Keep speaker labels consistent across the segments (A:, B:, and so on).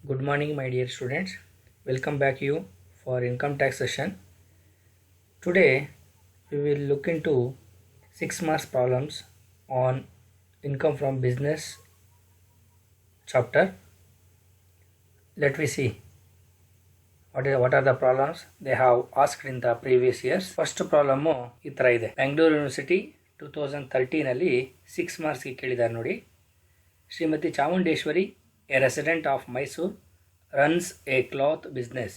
A: Good morning, my dear students. Welcome back you for income tax session. Today we will look into 6 marks problems on income from business chapter. Let me see what are the problems they have asked in the previous years. First problem ಈ ಥರ ಇದೆ. Bengaluru university 2013 ಅಲ್ಲಿ 6 ಮಾರ್ಕ್ಸ್ಗೆ ಕೇಳಿದ್ದಾರೆ ನೋಡಿ. Shrimati Chamundeshwari, a resident of Mysore, runs a cloth business.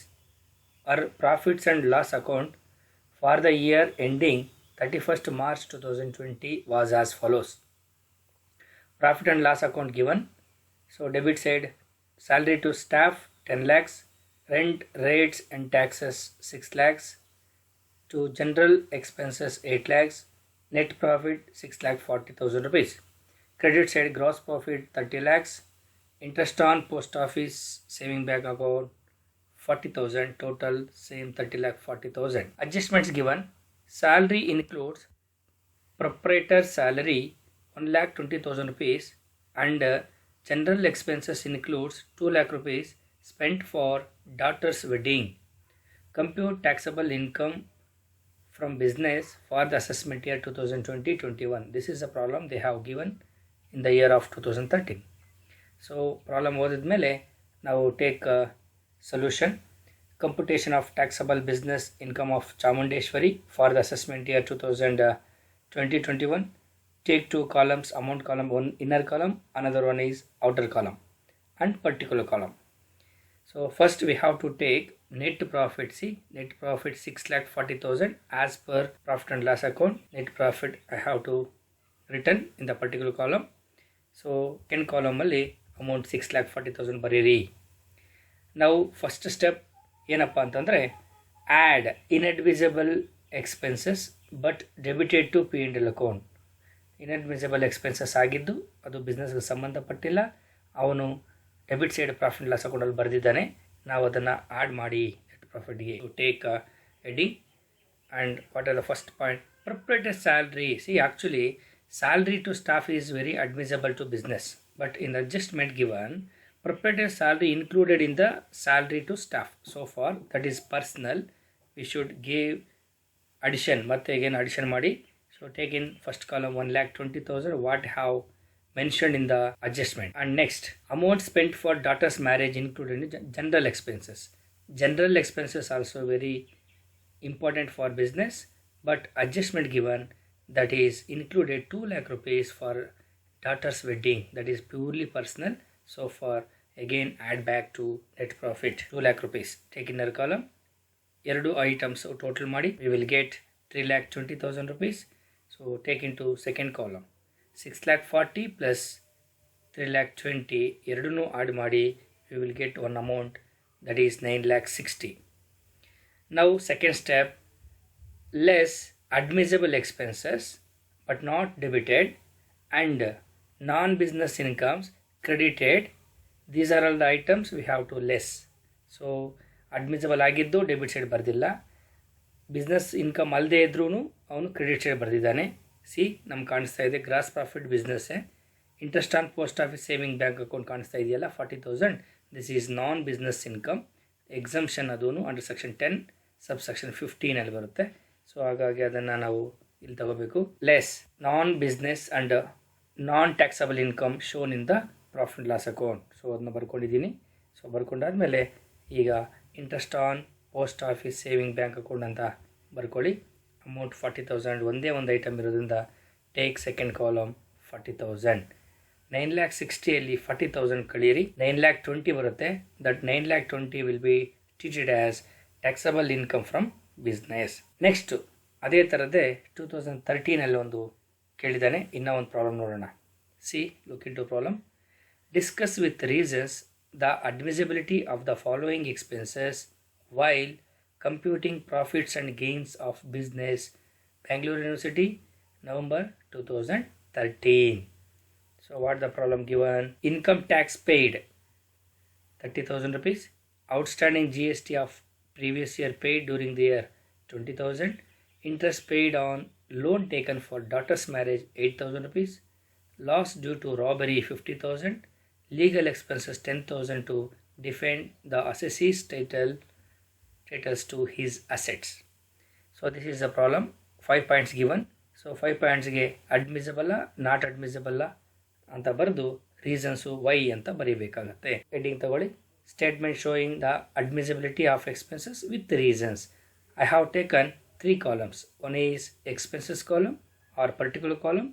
A: Her profits and loss account for the year ending 31st March 2020 was as follows. Profit and loss account given. So debit side, salary to staff 10 lakhs, rent, rates and taxes 6 lakhs, to general expenses 8 lakhs, net profit 6 lakh 40,000 rupees. Credit side, gross profit 30 lakhs, interest on post office saving bank account 40,000, total same 30 lakh 40,000. Adjustments given. Salary includes proprietor salary 1 lakh 20,000 rupees and general expenses includes 2 lakh rupees spent for daughter's wedding. Compute taxable income from business for the assessment year 2020-21. This is a problem they have given in the year of 2013. So problem ಓದಿದ್ಮೇಲೆ ನಾವು take a solution. Computation of taxable business income of Chamundeshwari for the assessment year 2020-21. Take two columns, amount column, one inner column, another one is outer column and particular column. So first we have to take net profit. See, net profit 6,40,000 as per profit and loss account. Net profit I have to written in the particular column. So second column ಅಲ್ಲಿ amount 6,40,000 ಬರೀರಿ. ನಾವು first step ಏನಪ್ಪ ಅಂತಂದರೆ add inadmissible expenses but debited to P and L account. Inadmissible expenses ಆಗಿದ್ದು ಅದು ಬಿಸ್ನೆಸ್ಗೆ ಸಂಬಂಧಪಟ್ಟಿಲ್ಲ, ಅವನು debit side profit loss ಅಕೌಂಟಲ್ಲಿ ಬರೆದಿದ್ದಾನೆ, ನಾವು ಅದನ್ನು ಆ್ಯಡ್ ಮಾಡಿ ನೆಟ್ ಪ್ರಾಫಿಟ್ಗೆ take heading. And what are the first point? Proprietor salary. See, actually salary to staff is very admissible to business, but in the adjustment given, proprietor salary included in the salary to staff. So far that is personal, we should give addition, ಮತ್ತೆ again addition ಮಾಡಿ. So take in first column 1,20,000 what have mentioned in the adjustment. And next, amount spent for daughter's marriage included in general expenses. General expenses also very important for business, but adjustment given, that is included 2 lakh rupees for daughter's wedding, that is purely personal. So for again add back to net profit 2 lakh rupees. Take inner column, ಎರಡು items total ಮಾಡಿ we will get 3,20,000 rupees. So take into second column 6,40,000 plus 3,20,000 ಎರಡನ್ನೂ add ಮಾಡಿ we will get one amount, that is 9,60,000. Now second step, less admissible expenses but not debited and non-business incomes credited. These are all the items we have to less. So admissible ಆಗಿದ್ದು debit side ಬರೆದಿಲ್ಲ, business income ಅಲ್ಲದೆ ಇದ್ರೂ ಅವನು credit side ಬರೆದಿದ್ದಾನೆ. C, ನಮ್ಗೆ ಕಾಣಿಸ್ತಾ ಇದೆ gross profit ಬಿಸ್ನೆಸ್ಸೇ. Interest on post office saving bank account ಕಾಣಿಸ್ತಾ ಇದೆಯಲ್ಲ 40,000, this is non business income. Exemption ಅದೂ ಅಂಡರ್ ಸೆಕ್ಷನ್ 10 ಸಬ್ ಸೆಕ್ಷನ್ 15 ಅಲ್ಲಿ ಬರುತ್ತೆ. ಸೊ ಹಾಗಾಗಿ ಅದನ್ನು ನಾವು ಇಲ್ಲಿ ತಗೋಬೇಕು. Less non business and non taxable income shown in the profit loss account. So ಅದನ್ನ ಬರ್ಕೊಂಡಿದ್ದೀನಿ. ಸೊ ಬರ್ಕೊಂಡಾದ್ಮೇಲೆ ಈಗ interest on post office saving bank account ಅಂತ ಬರ್ಕೊಳ್ಳಿ. ಅಮೌಂಟ್ 40,000, ಒಂದೇ ಒಂದು ಐಟಮ್ ಇರೋದ್ರಿಂದ ಟೇಕ್ ಸೆಕೆಂಡ್ ಕಾಲಮ್ 40,000. 9,60,000 40,000 ಕಳೀರಿ, 9,20,000 ಬರುತ್ತೆ. That 9,20,000 will be treated as taxable income from business. Next ಅದೇ ಥರದ್ದೇ 2013 ಒಂದು ಕೇಳಿದ್ದಾನೆ. ಇನ್ನೂ ಒಂದು ಪ್ರಾಬ್ಲಮ್ ನೋಡೋಣ. See, look into problem. Discuss with reasons the admissibility of the following expenses while computing profits and gains of business. Bengaluru university, November 2013. So what the problem given? Income tax paid 30,000 rupees. Outstanding GST of previous year paid during the year 20,000. Interest paid on loan taken for daughter's marriage 8,000 rupees. Loss due to robbery 50,000. Legal expenses 10,000 to defend the assessee's titles to his assets. So this is the problem. 5 points given. So 5 pointsಗೆ ಅಡ್ಮಿಸಬಲ್ಲ not ಅಡ್ಮಿಸಬಲ್ಲ ಅಂತ ಬರೆದು reasons Y ಅಂತ ಬರೀಬೇಕಾಗತ್ತೆ. Heading ತಗೊಳ್ಳಿ. Statement showing the admissibility of expenses with reasons. I have taken 3 columns. One is expenses column or particular column,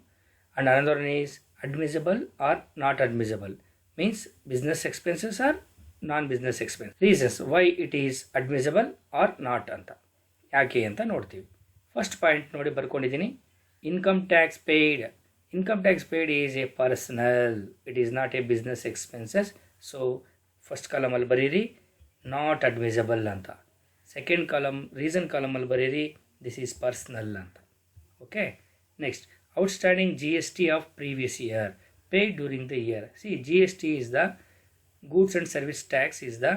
A: and another one is admissible or not admissible. Means business expenses or non-business expense. Reasons why it is admissible or not ಅಂತ ಯಾಕೆ ಅಂತ ನೋಡ್ತೀವಿ. First point ನೋಡಿ ಬರ್ಕೊಂಡಿದ್ದೀನಿ. Income tax paid. Income tax paid is a personal, it is not a business expenses. So first ಕಾಲಮಲ್ಲಿ ಬರೀರಿ not admissible ಅಂತ. Second column reason ಕಾಲಮಲ್ಲಿ ಬರೀರಿ ದಿಸ್ ಈಸ್ ಪರ್ಸ್ನಲ್ ಅಂತ. Okay. Next outstanding G S T of previous year paid during the year. See G S T is the goods and service tax is the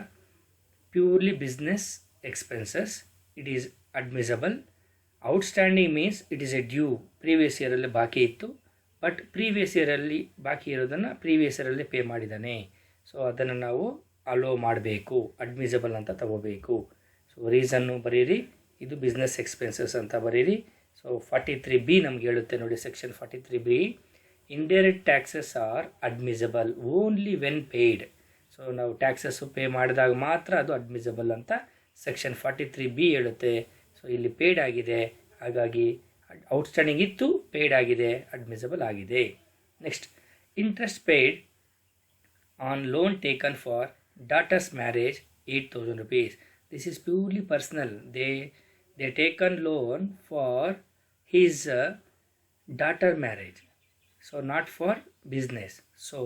A: purely business expenses, it is admissible. Outstanding means it is A due, previous ಇಯರಲ್ಲಿ ಬಾಕಿ ಇತ್ತು, but previous ಇಯರಲ್ಲಿ ಬಾಕಿ ಇರೋದನ್ನು previous ಇಯರಲ್ಲಿ pay ಮಾಡಿದ್ದಾನೆ. So ಅದನ್ನು ನಾವು hello ಮಾಡಬೇಕು, admissible ಅಂತ ತಗೋಬೇಕು. ಸೊ ರೀಸನ್ನು ಬರೀರಿ, ಇದು ಬಿಸ್ನೆಸ್ ಎಕ್ಸ್ಪೆನ್ಸಸ್ ಅಂತ ಬರೀರಿ. ಸೊ 43B ನಮ್ಗೆ ಹೇಳುತ್ತೆ ನೋಡಿ, ಸೆಕ್ಷನ್ 43B, indirect taxes are admissible only when paid. So ನಾವು ಟ್ಯಾಕ್ಸಸ್ಸು ಪೇ ಮಾಡಿದಾಗ ಮಾತ್ರ ಅದು ಅಡ್ಮಿಸಬಲ್ ಅಂತ ಸೆಕ್ಷನ್ 43B ಹೇಳುತ್ತೆ. ಸೊ ಇಲ್ಲಿ ಪೇಯ್ಡ್ ಆಗಿದೆ, ಹಾಗಾಗಿ ಔಟ್ಸ್ಟ್ಯಾಂಡಿಂಗ್ ಇತ್ತು, ಪೇಯ್ಡ್ ಆಗಿದೆ, ಅಡ್ಮಿಸಬಲ್ ಆಗಿದೆ. Next interest paid on loan taken for daughter's marriage 8,000 rupees. This is purely personal. They taken loan for his daughter marriage, so not for business. So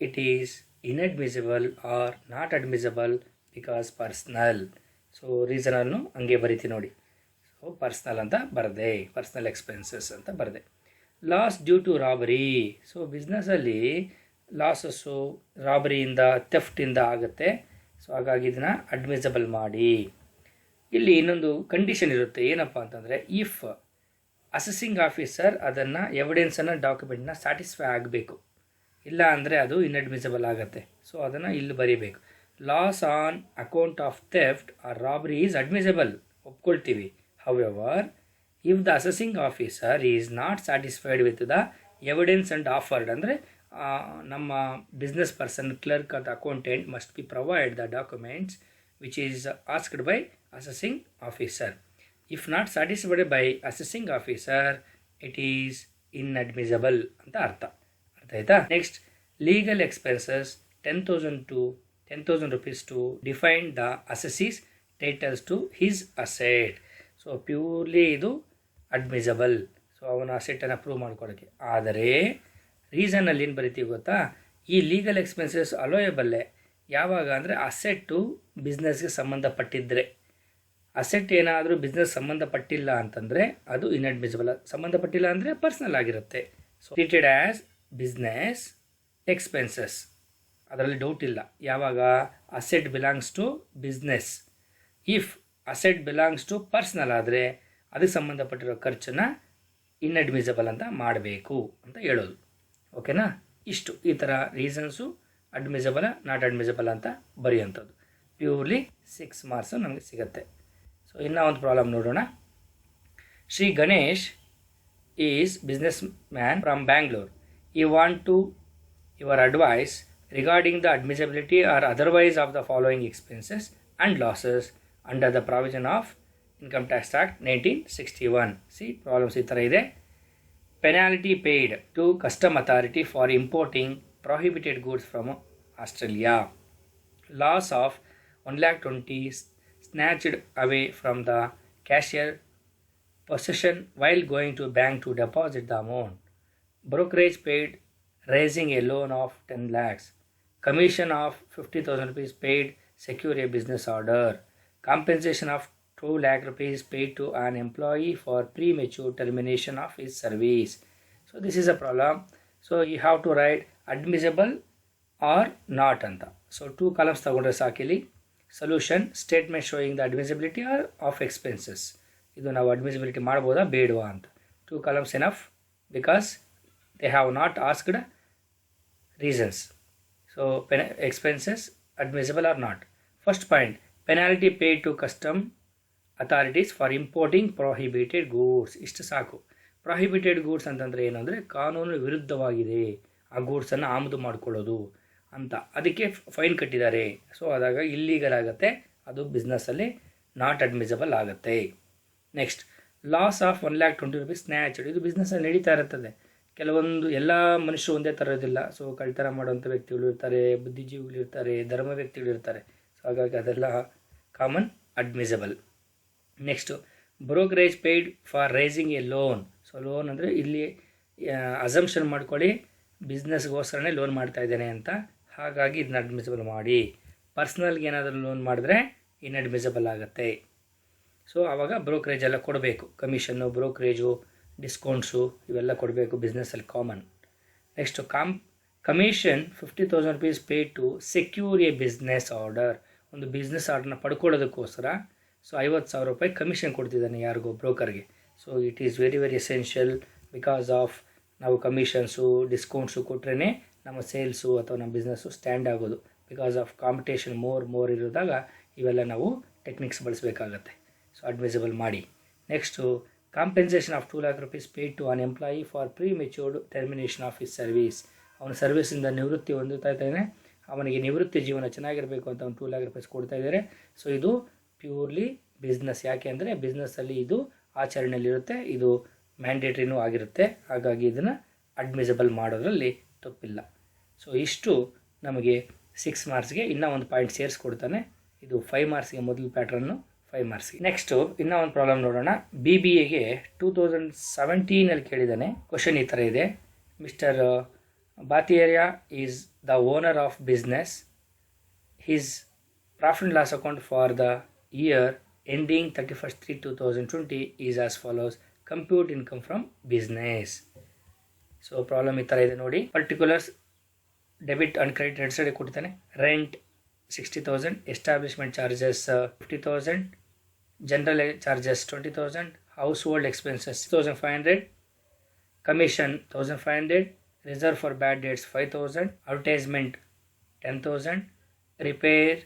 A: it is inadmissible or not admissible because personal. So reason ಅನ್ನು ಹಂಗೆ ಬರೀತಿ ನೋಡಿ. So personal ಅಂತ ಬರದೆ, personal expenses ಅಂತ ಬರದೆ. Loss due to robbery. So ಬಿಸ್ನೆಸ್ಸಲ್ಲಿ ಲಾಸಸ್ಸು ರಾಬರಿಯಿಂದ, ಥೆಫ್ಟಿಂದ ಆಗುತ್ತೆ. ಸೊ ಹಾಗಾಗಿ ಇದನ್ನು ಅಡ್ಮಿಸಬಲ್ ಮಾಡಿ. ಇಲ್ಲಿ ಇನ್ನೊಂದು ಕಂಡೀಷನ್ ಇರುತ್ತೆ, ಏನಪ್ಪ ಅಂತಂದರೆ ಇಫ್ ಅಸೆಸಿಂಗ್ ಆಫೀಸರ್ ಅದನ್ನು ಎವಿಡೆನ್ಸನ್ನು ಡಾಕ್ಯುಮೆಂಟ್ನ ಸ್ಯಾಟಿಸ್ಫೈ ಆಗಬೇಕು, ಇಲ್ಲ ಅಂದರೆ ಅದು ಇನ್ಅಡ್ಮಿಸಬಲ್ ಆಗುತ್ತೆ. ಸೊ ಅದನ್ನು ಇಲ್ಲಿ ಬರೀಬೇಕು. Loss on account of theft or robbery is admissible, ಒಪ್ಕೊಳ್ತೀವಿ. However if the assessing officer is not satisfied with the evidence and afforded, ಅಂದರೆ ನಮ್ಮ business person, clerk or the accountant must be provide the documents which is asked by assessing officer. If not satisfied by assessing officer it is inadmissible ಅಂತ ಅರ್ಥ ಆಯ್ತಾ. Next legal expenses 10,000 rupees to define the assessee's titles to his asset. So purely ಇದು admissible. So ಅವನ ಅಸೆಟನ್ನು prove ಮಾಡ್ಕೊಡೋಕ್ಕೆ. ಆದರೆ ರೀಸನಲ್ಲಿ ಏನು ಬರಿತೀವಿ ಗೊತ್ತಾ, ಈ ಲೀಗಲ್ ಎಕ್ಸ್ಪೆನ್ಸಸ್ ಅಲೋಯಬಲ್ಲೆ ಯಾವಾಗ ಅಂದರೆ ಅಸೆಟ್ಟು ಬಿಸ್ನೆಸ್ಗೆ ಸಂಬಂಧಪಟ್ಟಿದ್ದರೆ. ಅಸೆಟ್ ಏನಾದರೂ ಬಿಸ್ನೆಸ್ ಸಂಬಂಧಪಟ್ಟಿಲ್ಲ ಅಂತಂದರೆ ಅದು ಇನ್ಅಡ್ಮಿಸಬಲ್. ಸಂಬಂಧಪಟ್ಟಿಲ್ಲ ಅಂದರೆ ಪರ್ಸ್ನಲ್ ಆಗಿರುತ್ತೆ. So treated as business expenses, ಅದರಲ್ಲಿ ಡೌಟ್ ಇಲ್ಲ. ಯಾವಾಗ asset belongs to business. If asset belongs to personal ಆದರೆ ಅದಕ್ಕೆ ಸಂಬಂಧಪಟ್ಟಿರೋ ಖರ್ಚನ್ನು ಇನ್ಅಡ್ಮಿಸಬಲ್ ಅಂತ ಮಾಡಬೇಕು ಅಂತ ಹೇಳೋದು. ಓಕೆನಾ. ಇಷ್ಟು ಈ ಥರ ರೀಸನ್ಸು ಅಡ್ಮಿಸಬಲ ನಾಟ್ ಅಡ್ಮಿಸಬಲ್ ಅಂತ ಬರೆಯುವಂಥದ್ದು. ಪ್ಯೂರ್ಲಿ 6 ಮಾರ್ಕ್ಸು ನಮಗೆ ಸಿಗುತ್ತೆ. ಸೊ ಇನ್ನೂ ಒಂದು ಪ್ರಾಬ್ಲಮ್ ನೋಡೋಣ. Shri Ganesh is businessman from Bangalore. I want to your advice regarding the admissibility or otherwise of the following expenses and losses under the provision of Income Tax Act 1961. See, problems ಈ ಥರ ಇದೆ. Penalty paid to custom authority for importing prohibited goods from Australia. Loss of 1,20,000 snatched away from the cashier possession while going to bank to deposit the amount. Brokerage paid raising a loan of 10 lakhs. Commission of 50,000 rupees paid secure a business order. Compensation of 2 lakh rupees paid to an employee for premature termination of his service. So this is a problem. So you have to write admissible or not anta. So 2 columns ತಗೊಂಡ್ರೆ ಸಾಕಿಲ್ಲಿ. Solution, statement showing the admissibility or of expenses. ಇದು ನಾವು admissibility ಮಾಡ್ಬೋದಾ ಬೇಡವಾ ಅಂತ. 2 columns enough because they have not asked reasons. So expenses admissible or not. First point, penalty paid to custom authorities for importing prohibited goods. ಇಷ್ಟು ಸಾಕು. Prohibited goods ಅಂತಂದರೆ ಏನು ಅಂದರೆ ಕಾನೂನು ವಿರುದ್ಧವಾಗಿದೆ ಆ ಗೂಡ್ಸನ್ನು ಆಮದು ಮಾಡಿಕೊಳ್ಳೋದು ಅಂತ, ಅದಕ್ಕೆ ಫೈನ್ ಕಟ್ಟಿದ್ದಾರೆ. ಸೊ ಆದಾಗ ಇಲ್ಲೀಗಲ್ ಆಗುತ್ತೆ, ಅದು ಬಿಸ್ನೆಸ್ಸಲ್ಲಿ ನಾಟ್ ಅಡ್ಮಿಸಬಲ್ ಆಗುತ್ತೆ. Next, loss of 1,20,000 rupees snatched. ಇದು ಬಿಸ್ನೆಸ್ಸಲ್ಲಿ ನಡೀತಾ ಇರುತ್ತದೆ. ಕೆಲವೊಂದು ಎಲ್ಲ ಮನುಷ್ಯರು ಒಂದೇ ಥರ ಇರೋದಿಲ್ಲ. ಸೊ ಕಳ್ತನ ಮಾಡುವಂಥ ವ್ಯಕ್ತಿಗಳು ಇರ್ತಾರೆ, ಬುದ್ಧಿಜೀವಿಗಳು ಇರ್ತಾರೆ, ಧರ್ಮ ವ್ಯಕ್ತಿಗಳು ಇರ್ತಾರೆ. ಸೊ ಹಾಗಾಗಿ ಅದೆಲ್ಲ common admissible. Next, brokerage paid for raising a loan. So loan ಅಂದರೆ ಇಲ್ಲಿ ಅಸಂಪ್ಷನ್ ಮಾಡ್ಕೊಳ್ಳಿ ಬಿಸ್ನೆಸ್ಗೋಸ್ಕರನೇ ಲೋನ್ ಮಾಡ್ತಾ ಇದ್ದೇನೆ ಅಂತ, ಹಾಗಾಗಿ ಇದನ್ನ ಅಡ್ಮಿಸಬಲ್ ಮಾಡಿ. ಪರ್ಸ್ನಲ್ಗೆ ಏನಾದರೂ ಲೋನ್ ಮಾಡಿದ್ರೆ ಇನ್ಅಡ್ಮಿಸಬಲ್ ಆಗುತ್ತೆ. ಸೊ ಆವಾಗ ಬ್ರೋಕರೇಜ್ ಎಲ್ಲ ಕೊಡಬೇಕು, ಕಮಿಷನ್ನು, ಬ್ರೋಕರೇಜು, ಡಿಸ್ಕೌಂಟ್ಸು ಇವೆಲ್ಲ ಕೊಡಬೇಕು, ಬಿಸ್ನೆಸ್ಸಲ್ಲಿ common. Next, commission 50,000 rupees paid to secure a business order. ಒಂದು ಬಿಸ್ನೆಸ್ ಆರ್ಡರ್ನ ಪಡ್ಕೊಳ್ಳೋದಕ್ಕೋಸ್ಕರ ಸೊ 50,000 ರೂಪಾಯಿ ಕಮಿಷನ್ ಕೊಡ್ತಿದ್ದಾನೆ ಯಾರಿಗೋ, ಬ್ರೋಕರ್ಗೆ. So it is very very essential. Because of ನಾವು ಕಮಿಷನ್ಸು, ಡಿಸ್ಕೌಂಟ್ಸು ಕೊಟ್ರೇ ನಮ್ಮ ಸೇಲ್ಸು ಅಥವಾ ನಮ್ಮ ಬಿಸ್ನೆಸ್ಸು ಸ್ಟ್ಯಾಂಡ್ ಆಗೋದು. ಬಿಕಾಸ್ ಆಫ್ ಕಾಂಪಿಟೇಷನ್ ಮೋರ್ ಇರೋದಾಗ ಇವೆಲ್ಲ ನಾವು ಟೆಕ್ನಿಕ್ಸ್ ಬಳಸಬೇಕಾಗತ್ತೆ. ಸೊ ಅಡ್ಮಿಸಬಲ್ ಮಾಡಿ. Next, compensation of 2 lakh rupees paid to an employee for ಪ್ರೀಮೆಚ್ಯೂರ್ಡ್ termination of his service. ಅವನ ಸರ್ವಿಸಿಂದ ನಿವೃತ್ತಿ ಹೊಂದುತ್ತಾ ಇದ್ದಾನೆ, ಅವನಿಗೆ ನಿವೃತ್ತಿ ಜೀವನ ಚೆನ್ನಾಗಿರಬೇಕು ಅಂತ ಒಂದು 2 lakh ರೂಪೀಸ್ ಕೊಡ್ತಾ ಇದ್ದಾರೆ. ಸೊ ಇದು ಪ್ಯೂರ್ಲಿ ಬಿಸ್ನೆಸ್. ಯಾಕೆ ಅಂದರೆ ಬಿಸ್ನೆಸ್ಸಲ್ಲಿ ಇದು ಆಚರಣೆಯಲ್ಲಿರುತ್ತೆ, ಇದು ಮ್ಯಾಂಡೇಟ್ರಿನೂ ಆಗಿರುತ್ತೆ. ಹಾಗಾಗಿ ಇದನ್ನು ಅಡ್ಮಿಸಬಲ್ ಮಾಡೋದ್ರಲ್ಲಿ ತಪ್ಪಿಲ್ಲ. ಸೊ ಇಷ್ಟು ನಮಗೆ 6 ಮಾರ್ಕ್ಸ್ಗೆ. ಇನ್ನೂ ಒಂದು ಪಾಯಿಂಟ್ ಸೇರಿಸ್ಕೊಡ್ತಾನೆ. ಇದು 5 ಮಾರ್ಕ್ಸ್ಗೆ ಮೊದಲು ಪ್ಯಾಟ್ರನ್ನು, 5 ಮಾರ್ಕ್ಸ್ಗೆ. ನೆಕ್ಸ್ಟು ಇನ್ನೂ ಒಂದು ಪ್ರಾಬ್ಲಮ್ ನೋಡೋಣ. BBAಗೆ 2017 ಕೇಳಿದ್ದಾನೆ. ಕ್ವಶನ್ ಈ ಥರ ಇದೆ. ಮಿಸ್ಟರ್ ಬಾತಿಯೇರಿಯಾ is the owner of business. His profit and loss account for the year ending 31/3/2020 is as follows. Compute income from business. So problem ಈ ಥರ ಇದೆ ನೋಡಿ. ಪರ್ಟಿಕ್ಯುಲರ್ಸ್ ಡೆಬಿಟ್ ಆ್ಯಂಡ್ ಕ್ರೆಡಿಟ್ ಎರಡು ಸೈಡ್ ಕೊಡ್ತಾನೆ. Rent 60,000, establishment charges 50,000, general charges 20,000, house hold expenses 6,500, commission 1,500, reserve for bad dates 5,000, advertisement 10,000, repair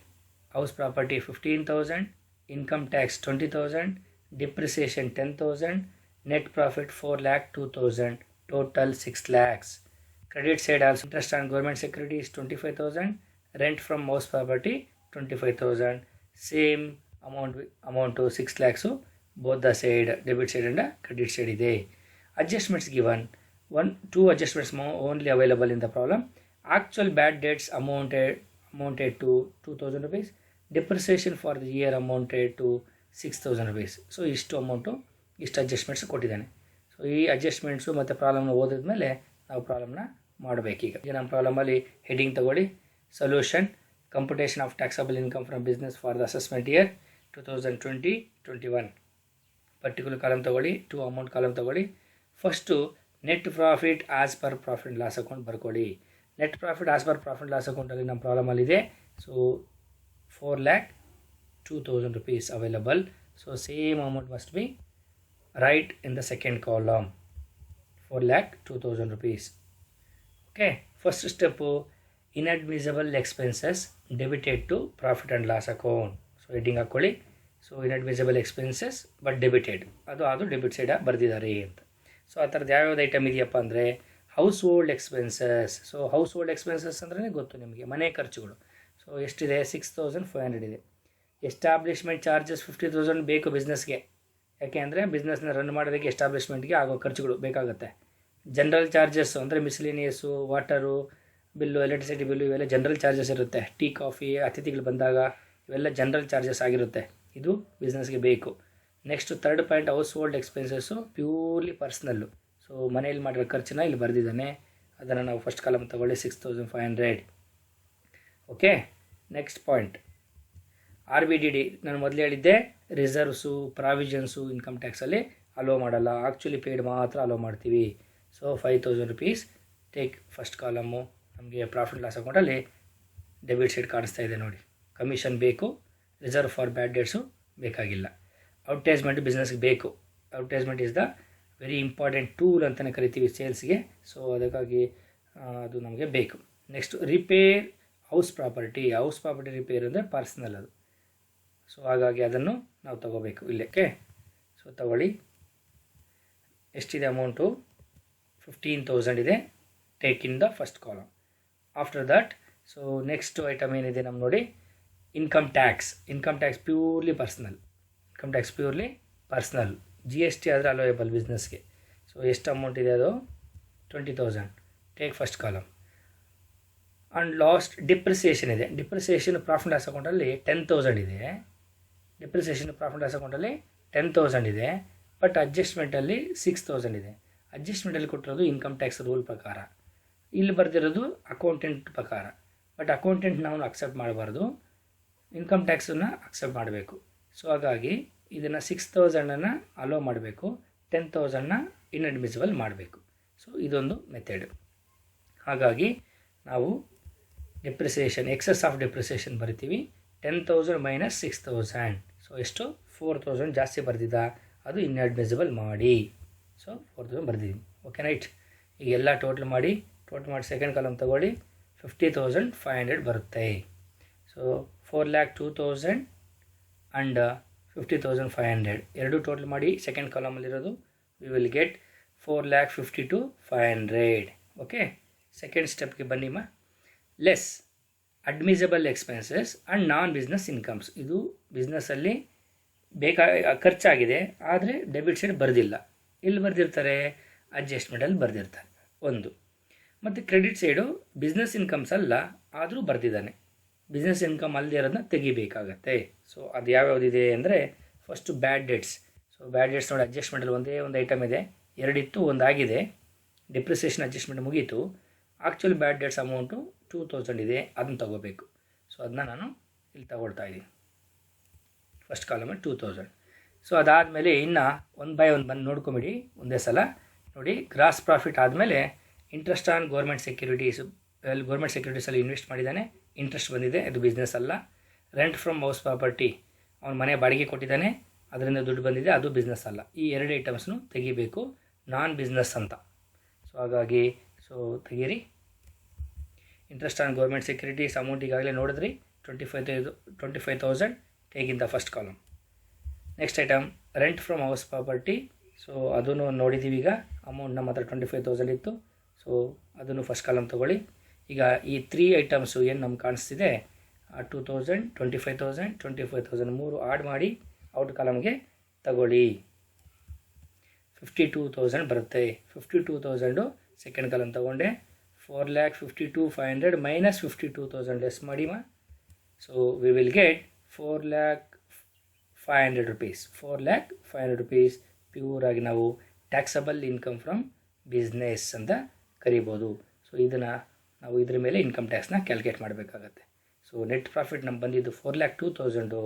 A: house property 15,000, income tax 20,000, depreciation 10,000, net profit 4,02,000, total 6 lakhs. Credit side also interest on government securities 25,000, rent from house property 25,000, same amount to 6 lakhs. Both the side, debit side and credit side ide. Adjustments given, 2 adjustments only available in the problem. Actual bad debts amounted to 2,000 rupees. Depreciation for the year amounted to 6,000 rupees. So ಇಷ್ಟು amount, ಇಷ್ಟು adjustments ಕೊಟ್ಟಿದ್ದಾನೆ. So ಈ adjustments ಮತ್ತು ಪ್ರಾಬ್ಲಮ್ನ ಓದಿದ ಮೇಲೆ ನಾವು ಪ್ರಾಬ್ಲಮ್ನ ಮಾಡಬೇಕೀಗ. ಈಗ ನಮ್ಮ ಪ್ರಾಬ್ಲಮಲ್ಲಿ ಹೆಡಿಂಗ್ ತಗೊಳ್ಳಿ, solution, computation of taxable income from business for the assessment year 2020-21. Particular column ತಗೊಳ್ಳಿ, 2 ಅಮೌಂಟ್ ಕಾಲಮ್ ತಗೊಳ್ಳಿ. First net profit as per profit and loss account ಬರ್ಕೊಳ್ಳಿ. Net profit as per profit and loss ಅಕೌಂಟಲ್ಲಿ ನಮ್ಮ ಪ್ರಾಬ್ಲಮಲ್ಲಿದೆ. So 4,02,000 rupees available. So same amount must be right in the second column, 4,02,000 rupees. Okay, first step, inadmissible expenses debited to profit and loss account. So heading ಹಾಕೊಳ್ಳಿ. So inadmissible expenses but debited, ಅದು debit side ಬರ್ದಿದ್ದಾರೆ ಅಂತ. So ಆ ಥರದ್ದು ಯಾವ್ಯಾವ್ದು item ಇದೆಯಪ್ಪ ಅಂದರೆ house hold expenses. So house hold expenses ಅಂದ್ರೆ ಗೊತ್ತು ನಿಮಗೆ, ಮನೆ ಖರ್ಚುಗಳು. ಸೊ ಎಷ್ಟಿದೆ? 6,500 ಇದೆ. ಎಸ್ಟಾಬ್ಲಿಷ್ಮೆಂಟ್ ಚಾರ್ಜಸ್ 50,000 ಬೇಕು ಬಿಸ್ನೆಸ್ಗೆ. ಯಾಕೆ ಅಂದರೆ ಬಿಸ್ನೆಸ್ನ ರನ್ ಮಾಡೋದಕ್ಕೆ ಎಸ್ಟಾಬ್ಲಿಷ್ಮೆಂಟ್ಗೆ ಆಗೋ ಖರ್ಚುಗಳು ಬೇಕಾಗುತ್ತೆ. ಜನರಲ್ ಚಾರ್ಜಸ್ಸು ಅಂದರೆ ಮಿಸ್ಲಿನಿಯಸ್ಸು, ವಾಟರು ಬಿಲ್ಲು, ಎಲೆಕ್ಟ್ರಿಸಿಟಿ ಬಿಲ್ಲು, ಇವೆಲ್ಲ ಜನರಲ್ ಚಾರ್ಜಸ್ ಇರುತ್ತೆ. ಟೀ ಕಾಫಿ ಅತಿಥಿಗಳು ಬಂದಾಗ ಇವೆಲ್ಲ ಜನರಲ್ ಚಾರ್ಜಸ್ ಆಗಿರುತ್ತೆ, ಇದು ಬಿಸ್ನೆಸ್ಗೆ ಬೇಕು. Next third point, house hold expenses purely personal. So ಮನೇಲಿ ಮಾಡಿರೋ ಖರ್ಚನ್ನ ಇಲ್ಲಿ ಬರೆದಿದ್ದಾನೆ, ಅದನ್ನು ನಾವು ಫಸ್ಟ್ ಕಾಲಮ್ ತಗೊಳ್ಳಿ, 6,500. Okay, next point RBDD. ನಾನು ಮೊದಲು ಹೇಳಿದ್ದೆ ರಿಸರ್ವ್ಸು, ಪ್ರಾವಿಷನ್ಸು ಇನ್ಕಮ್ ಟ್ಯಾಕ್ಸಲ್ಲಿ ಅಲೋ ಮಾಡಲ್ಲ, ಆ್ಯಕ್ಚುಲಿ ಪೇಯ್ಡ್ ಮಾತ್ರ ಅಲೋ ಮಾಡ್ತೀವಿ. So 5,000 rupees take first column. ನಮಗೆ ಪ್ರಾಫಿಟ್ ಲಾಸ್ ಅಕೌಂಟಲ್ಲಿ ಡೆಬಿಟ್ ಸೈಡ್ ಕಾಣಿಸ್ತಾ ಇದೆ ನೋಡಿ. ಕಮಿಷನ್ ಬೇಕು, ರಿಸರ್ವ್ ಫಾರ್ ಬ್ಯಾಡ್ ಡೇಟ್ಸು ಬೇಕಾಗಿಲ್ಲ. ಅಡ್ವರ್ಟೈಸ್ಮೆಂಟ್ ಬಿಸ್ನೆಸ್ಗೆ ಬೇಕು. Advertisement is the very important tool ಅಂತಲೇ ಕರಿತೀವಿ ಸೇಲ್ಸ್ಗೆ. ಸೊ ಅದಕ್ಕಾಗಿ ಅದು ನಮಗೆ ಬೇಕು. Next repair house property repair ಅಂದರೆ ಪರ್ಸ್ನಲ್ ಅದು. ಸೊ ಹಾಗಾಗಿ ಅದನ್ನು ನಾವು ತಗೋಬೇಕು ಇಲ್ಲಕ್ಕೆ. ಸೊ ತಗೊಳ್ಳಿ, ಎಷ್ಟಿದೆ ಅಮೌಂಟು? 15,000 ಇದೆ. Take in the first column. After that, so next item ಏನಿದೆ ನಮ್ಮ ನೋಡಿ, income tax purely personal. GST ಆದರೆ ಅಲೋಯಬಲ್ ಬಿಸ್ನೆಸ್ಗೆ. ಸೊ ಎಷ್ಟು ಅಮೌಂಟ್ ಇದೆ ಅದು? 20,000. Take first column. And last depreciation ಇದೆ. ಡಿಪ್ರಿಸಿಯೇಷನ್ ಪ್ರಾಫಿಟ್ ಲಾಸ್ ಅಕೌಂಟಲ್ಲಿ 10,000 ಇದೆ. ಬಟ್ ಅಡ್ಜಸ್ಟ್ಮೆಂಟಲ್ಲಿ 6,000 ಇದೆ. ಅಡ್ಜಸ್ಟ್ಮೆಂಟಲ್ಲಿ ಕೊಟ್ಟಿರೋದು ಇನ್ಕಮ್ ಟ್ಯಾಕ್ಸ್ ರೂಲ್ ಪ್ರಕಾರ, ಇಲ್ಲಿ ಬರೆದಿರೋದು ಅಕೌಂಟೆಂಟ್ ಪ್ರಕಾರ. ಬಟ್ ಅಕೌಂಟೆಂಟ್ ನಾವು ಅಕ್ಸೆಪ್ಟ್ ಮಾಡಬಾರ್ದು, ಇನ್ಕಮ್ ಟ್ಯಾಕ್ಸನ್ನು ಅಕ್ಸೆಪ್ಟ್ ಮಾಡಬೇಕು. ಸೊ ಹಾಗಾಗಿ ಇದನ್ನು 6,000 ಅಲೋ ಮಾಡಬೇಕು, 10,000 ಇನ್ಅಡ್ಮಿಸಿಬಲ್ ಮಾಡಬೇಕು. ಸೊ ಇದೊಂದು ಮೆಥಡ್. ಹಾಗಾಗಿ ನಾವು ಡಿಪ್ರಿಸಿಯೇಷನ್, ಎಕ್ಸಸ್ ಆಫ್ ಡಿಪ್ರಿಸಿಯೇಷನ್ ಬರಿತೀವಿ. 10,000 ಮೈನಸ್ 6,000. ಸೊ ಎಷ್ಟು? 4,000 ಜಾಸ್ತಿ ಬರ್ದಿದ್ದ, ಅದು ಇನ್ಅಡ್ಮಿಸಿಬಲ್ ಮಾಡಿ. ಸೊ 4,000 ಬರ್ದಿದ್ದೀನಿ. Okay right. ಈಗ ಎಲ್ಲ ಟೋಟಲ್ ಮಾಡಿ ಸೆಕೆಂಡ್ ಕಾಲಮ್ ತಗೊಳ್ಳಿ. 50,500 ಬರುತ್ತೆ. ಸೊ 4,02,000 ಆ್ಯಂಡ್ 50,500 ಎರಡು ಟೋಟಲ್ ಮಾಡಿ ಸೆಕೆಂಡ್ ಕಾಲಮಲ್ಲಿರೋದು we will get 4,52,500. Okay, second ಸ್ಟೆಪ್ಗೆ ಬನ್ನಿಮ್ಮ. Less admissible expenses and non business incomes. ಇದು ಬಿಸ್ನೆಸ್ಸಲ್ಲಿ ಖರ್ಚಾಗಿದೆ, ಆದರೆ ಡೆಬಿಟ್ ಸೈಡ್ ಬರೆದಿಲ್ಲ. ಇಲ್ಲಿ ಬರೆದಿರ್ತಾರೆ, ಅಡ್ಜಸ್ಟ್ಮೆಂಟಲ್ಲಿ ಬರೆದಿರ್ತಾರೆ ಒಂದು. ಮತ್ತು ಕ್ರೆಡಿಟ್ ಸೈಡು ಬಿಸ್ನೆಸ್ ಇನ್ಕಮ್ಸ್ ಅಲ್ಲ, ಆದರೂ ಬರೆದಿದ್ದಾನೆ. ಬಿಸ್ನೆಸ್ ಇನ್ಕಮ್ ಅಲ್ಲದೆ ಇರೋದನ್ನ ತೆಗಿಬೇಕಾಗತ್ತೆ. ಸೊ ಅದು ಯಾವ್ಯಾವುದಿದೆ ಅಂದರೆ, ಫಸ್ಟು ಬ್ಯಾಡ್ ಡೆಟ್ಸ್. ಸೊ ಬ್ಯಾಡ್ ಡೆಟ್ಸ್ ನೋಡಿ, ಅಡ್ಜಸ್ಟ್ಮೆಂಟಲ್ಲಿ ಒಂದೇ ಒಂದು ಐಟಮ್ ಇದೆ, ಎರಡಿತ್ತು, ಒಂದಾಗಿದೆ. ಡಿಪ್ರಿಸಿಯೇಷನ್ ಅಡ್ಜಸ್ಟ್ಮೆಂಟ್ ಮುಗೀತು. ಆ್ಯಕ್ಚುಲಿ ಬ್ಯಾಡ್ ಡೆಟ್ಸ್ ಅಮೌಂಟು 2,000 ಇದೆ, ಅದನ್ನು ತಗೋಬೇಕು. ಸೊ ಅದನ್ನ ನಾನು ಇಲ್ಲಿ ತಗೊಳ್ತಾ ಇದ್ದೀನಿ, ಫಸ್ಟ್ ಕಾಲಮಲ್ಲಿ 2,000. ಸೊ ಅದಾದಮೇಲೆ ಇನ್ನು 1 by 1 ಬಂದು ನೋಡ್ಕೊಂಬಿಡಿ ಒಂದೇ ಸಲ. ನೋಡಿ, ಗ್ರಾಸ್ ಪ್ರಾಫಿಟ್ ಆದಮೇಲೆ ಇಂಟ್ರೆಸ್ಟ್ ಆನ್ ಗೌರ್ಮೆಂಟ್ ಸೆಕ್ಯೂರಿಟೀಸಲ್ಲಿ ಇನ್ವೆಸ್ಟ್ ಮಾಡಿದ್ದಾನೆ, ಇಂಟ್ರೆಸ್ಟ್ ಬಂದಿದೆ, ಅದು ಬಿಸ್ನೆಸ್ ಅಲ್ಲ. ರೆಂಟ್ ಫ್ರಮ್ ಹೌಸ್ ಪ್ರಾಪರ್ಟಿ, ಅವನ ಮನೆ ಬಾಡಿಗೆ ಕೊಟ್ಟಿದ್ದಾನೆ, ಅದರಿಂದ ದುಡ್ಡು ಬಂದಿದೆ, ಅದು ಬಿಸ್ನೆಸ್ ಅಲ್ಲ. ಈ ಎರಡು ಐಟಮ್ಸ್ನು ತೆಗಿಬೇಕು, ನಾನ್ ಬಿಸ್ನೆಸ್ ಅಂತ. ಸೊ ಹಾಗಾಗಿ ತೆಗೀರಿ. Interest on government securities amount ಈಗಾಗಲೇ ನೋಡಿದ್ರಿ, 25,000. Take in the first column. Next item rent from house property. So ಅದನ್ನು ನೋಡಿದ್ದೀವಿ. ಈಗ ಅಮೌಂಟ್ ನಮ್ಮ ಹತ್ರ 25,000 ಇತ್ತು. ಸೊ ಅದನ್ನು ಫಸ್ಟ್ ಕಾಲಮ್ ತೊಗೊಳ್ಳಿ. ಈಗ ಈ 3 ಐಟಮ್ಸು ಏನು ನಮ್ಗೆ ಕಾಣಿಸ್ತಿದೆ, 2,000, 25,000, 25,000 3 ಆಡ್ ಮಾಡಿ ಔಟ್ ಕಾಲಮ್ಗೆ ತಗೊಳ್ಳಿ. 52,000 ಬರುತ್ತೆ. 52,000 ಸೆಕೆಂಡ್ ಕಾಲಮ್ ತೊಗೊಂಡೆ. 4,52,500 ಮೈನಸ್ 52,000 ಲೆಸ್ ಮಾಡಿ. So we will get 4,05,000 rupees. 4,05,000 rupees pure ಆಗಿ ನಾವು ಟ್ಯಾಕ್ಸಬಲ್ ಇನ್ಕಮ್ ಫ್ರಮ್ ಬಿಸ್ನೆಸ್ ಅಂತ ಕರಿಬೋದು. ಸೊ ಇದನ್ನು ನಾವು ಇದ್ರ ಮೇಲೆ ಇನ್ಕಮ್ ಟ್ಯಾಕ್ಸ್ನ ಕ್ಯಾಲ್ಕುಲೇಟ್ ಮಾಡಬೇಕಾಗತ್ತೆ. ಸೊ ನೆಟ್ ಪ್ರಾಫಿಟ್ ನಮ್ಗೆ ಬಂದಿದ್ದು 4,02,000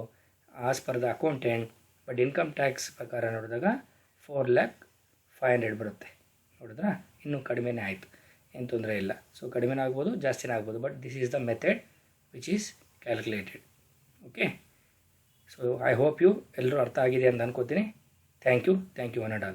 A: as per the accountant. But income tax ಪ್ರಕಾರ ನೋಡಿದಾಗ 4,05,000 ಬರುತ್ತೆ. ನೋಡಿದ್ರಾ, ಇನ್ನೂ ಕಡಿಮೆನೇ ಆಯಿತು, ಏನು ತೊಂದರೆ ಇಲ್ಲ. ಸೊ ಕಡಿಮೆನೇ ಆಗ್ಬೋದು, ಜಾಸ್ತಿನೇ ಆಗ್ಬೋದು, but this is the method which is calculated. Okay, so I hope ಎಲ್ಲರೂ ಅರ್ಥ ಆಗಿದೆ ಅಂತ ಅನ್ಕೋತೀನಿ. Thank you one and all.